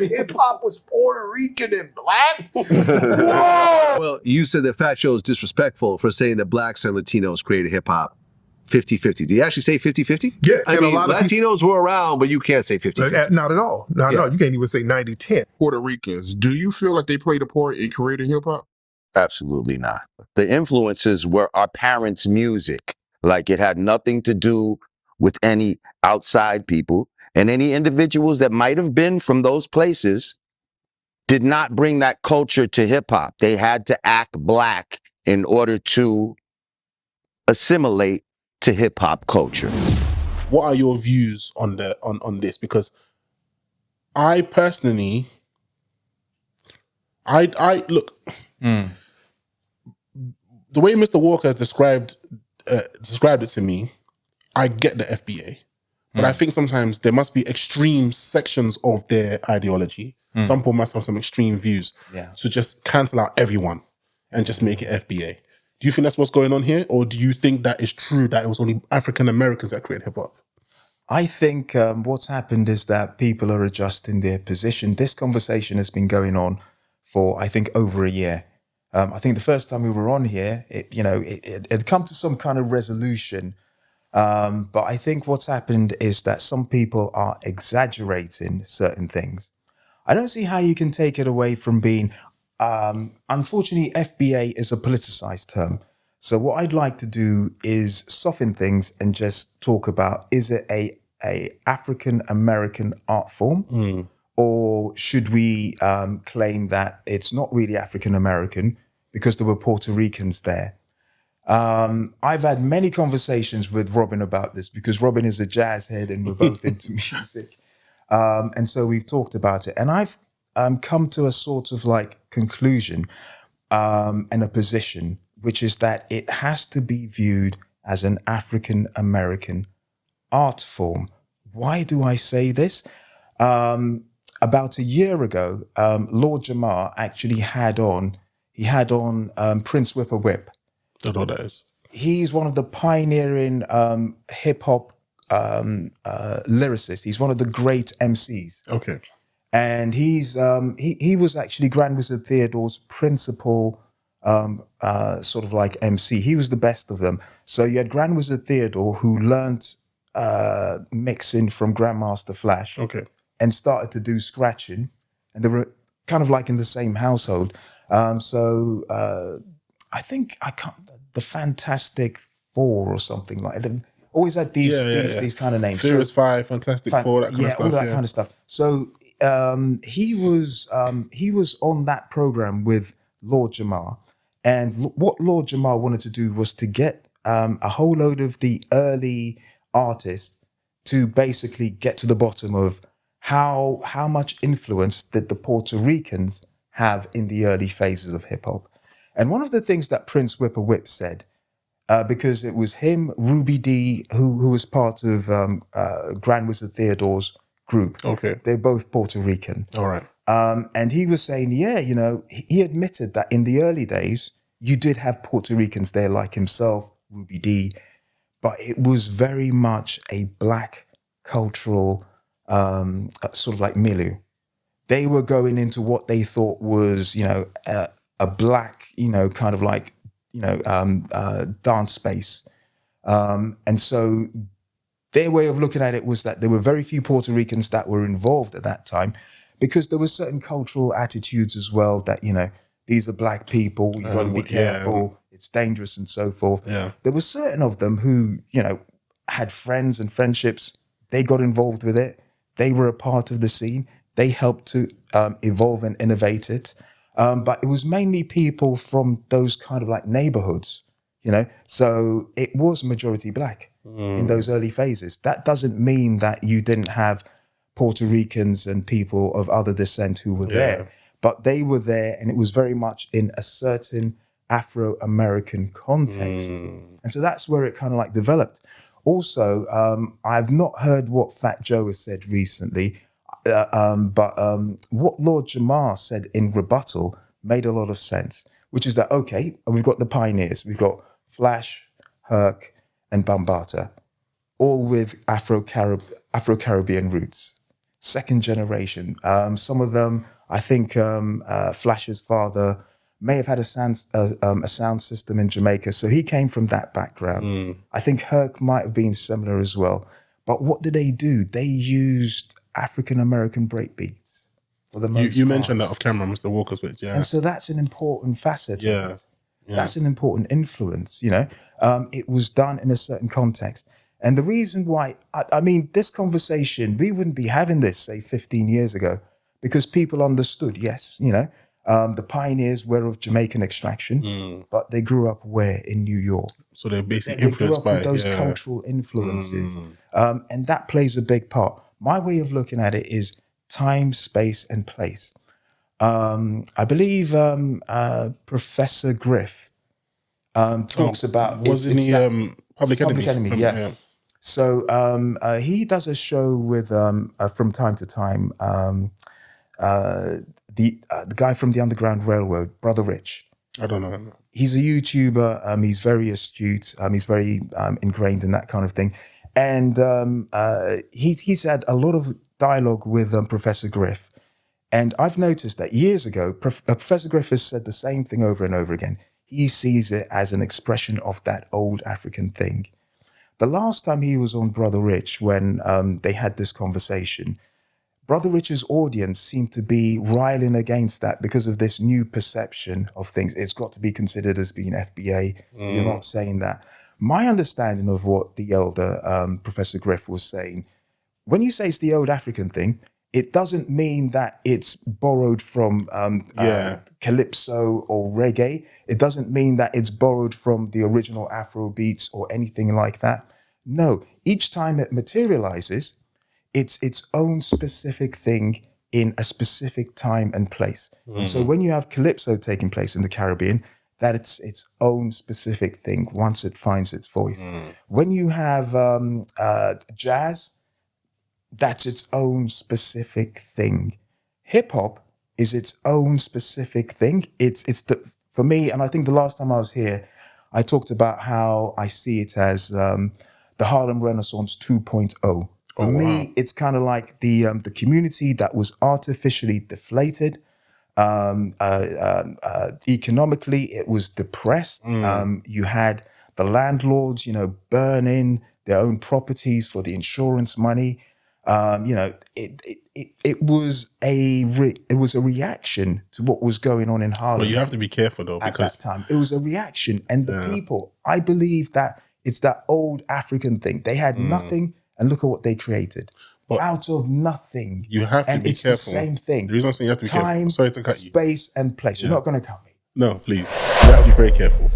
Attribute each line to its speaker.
Speaker 1: Hip hop was Puerto Rican and black? Whoa!
Speaker 2: Well, you said that Fat Joe is disrespectful for saying that blacks and Latinos created hip hop 50-50. Did you actually say 50-50?
Speaker 1: Yeah,
Speaker 2: I
Speaker 1: and
Speaker 2: mean,
Speaker 1: a lot of
Speaker 2: Latinos were around, but you can't say 50-50.
Speaker 1: Not at all. Not at all. You can't even say 90-10.
Speaker 3: Puerto Ricans, do you feel like they played a part in creating hip hop?
Speaker 4: Absolutely not. The influences were our parents' music. Like, it had nothing to do with any outside people, and any individuals that might have been from those places did not bring that culture to hip hop. They had to act black in order to assimilate to hip hop culture.
Speaker 3: What are your views on this? Because I personally, I look, the way Mr. Walker has described it to me, I get the FBA, but I think sometimes there must be extreme sections of their ideology. Some people must have some extreme views to just cancel out everyone and just make it FBA. Do you think that's what's going on here? Or do you think that is true that it was only African Americans that created hip hop?
Speaker 5: I think what's happened is that people are adjusting their position. This conversation has been going on for, I think, over a year. I think the first time we were on here, it had come to some kind of resolution. But I think what's happened is that some people are exaggerating certain things. I don't see how you can take it away from being, unfortunately, FBA is a politicized term. So what I'd like to do is soften things and just talk about, is it a African-American art form? Or should we claim that it's not really African-American because there were Puerto Ricans there? I've had many conversations with Robin about this because Robin is a jazz head and we're both into music. And so we've talked about it. And I've come to a sort of like conclusion and a position, which is that it has to be viewed as an African-American art form. Why do I say this? About a year ago, Lord Jamar actually had on Prince Whipper Whip.
Speaker 3: I don't know what that is.
Speaker 5: He's one of the pioneering hip hop lyricists. He's one of the great MCs.
Speaker 3: Okay.
Speaker 5: And he was actually Grand Wizard Theodore's principal sort of like MC. He was the best of them. So you had Grand Wizard Theodore, who learned mixing from Grandmaster Flash.
Speaker 3: Okay.
Speaker 5: And started to do scratching. And they were kind of like in the same household. I think the Fantastic Four or something like that. Always had these kind of names.
Speaker 3: Furious Five, Fantastic Four, that kind of stuff.
Speaker 5: All that kind of stuff. So he was on that program with Lord Jamar, and what Lord Jamar wanted to do was to get a whole load of the early artists to basically get to the bottom of how much influence did the Puerto Ricans have in the early phases of hip hop. And one of the things that Prince Whipper Whip said, because it was him, Ruby D, who was part of Grand Wizard Theodore's group.
Speaker 3: Okay.
Speaker 5: They're both Puerto Rican.
Speaker 3: All right.
Speaker 5: And he was saying, he admitted that in the early days, you did have Puerto Ricans there like himself, Ruby D, but it was very much a black cultural sort of like milieu. They were going into what they thought was, a black, kind of like, dance space. And so their way of looking at it was that there were very few Puerto Ricans that were involved at that time because there were certain cultural attitudes as well that, these are black people, you've got to be careful, it's dangerous and so forth.
Speaker 3: Yeah.
Speaker 5: There were certain of them who, had friends and friendships. They got involved with it. They were a part of the scene. They helped to evolve and innovate it. But it was mainly people from those kind of like neighborhoods, So it was majority black in those early phases. That doesn't mean that you didn't have Puerto Ricans and people of other descent who were there, but they were there, and it was very much in a certain Afro-American context. And so that's where it kind of like developed. Also, I've not heard what Fat Joe has said recently, but what Lord Jamar said in rebuttal made a lot of sense, which is that, okay, we've got the pioneers, we've got Flash, Herc, and Bambaataa, all with Afro-Caribbean roots. second generation. Some of them, I think, Flash's father may have had a sound system in Jamaica, so he came from that background. I think Herc might have been similar as well. But what did they do? They used African American breakbeats for the most
Speaker 3: You
Speaker 5: part.
Speaker 3: mentioned that off camera, Mr. Walker's with, yeah.
Speaker 5: And so that's an important facet
Speaker 3: Yeah.
Speaker 5: of it. That's an important influence, you know. It was done in a certain context. And the reason why, I mean, this conversation, we wouldn't be having this, say, 15 years ago, because people understood, yes, you know, the pioneers were of Jamaican extraction, but they grew up where? In New York.
Speaker 3: So they're basically
Speaker 5: They grew
Speaker 3: influenced
Speaker 5: up
Speaker 3: by
Speaker 5: with those
Speaker 3: yeah.
Speaker 5: cultural influences. And that plays a big part. My way of looking at it is time, space, and place. I believe Professor Griff talks about
Speaker 3: Wasn't
Speaker 5: it's
Speaker 3: he
Speaker 5: that
Speaker 3: Public Enemy?
Speaker 5: Public Enemy, yeah. So he does a show with from time to time the guy from the Underground Railroad, Brother Rich.
Speaker 3: I don't know.
Speaker 5: He's a YouTuber. He's very astute. He's very ingrained in that kind of thing, and he's had a lot of dialogue with Professor Griff. And I've noticed that years ago, Professor Griff has said the same thing over and over again. He sees it as an expression of that old African thing. The last time he was on Brother Rich, when they had this conversation, Brother Rich's audience seemed to be riling against that because of this new perception of things. It's got to be considered as being FBA. You're not saying that. My understanding of what the elder Professor Griff was saying, when you say it's the old African thing, it doesn't mean that it's borrowed from calypso or reggae. It doesn't mean that it's borrowed from the original Afro beats or anything like that. No, each time it materializes, it's its own specific thing in a specific time and place. And so when you have calypso taking place in the Caribbean, that it's its own specific thing once it finds its voice. When you have jazz, that's its own specific thing. Hip hop is its own specific thing. It's the, for me, and I think the last time I was here, I talked about how I see it as the Harlem Renaissance 2.0. For me, it's kind of like the community that was artificially deflated. Economically, it was depressed. You had the landlords, you know, burning their own properties for the insurance money. You know, it was a reaction to what was going on in Harlem.
Speaker 3: But you have to be careful though,
Speaker 5: At
Speaker 3: because
Speaker 5: that time, it was a reaction, and the people. I believe that it's that old African thing. They had nothing, and look at what they created.
Speaker 3: But
Speaker 5: out of nothing.
Speaker 3: you have to
Speaker 5: and
Speaker 3: be
Speaker 5: it's
Speaker 3: careful.
Speaker 5: the same thing.
Speaker 3: The reason I'm saying you have to be
Speaker 5: Time,
Speaker 3: careful. Sorry to cut you.
Speaker 5: space, and place. You're not going to cut me.
Speaker 3: No, please. You have to be very careful.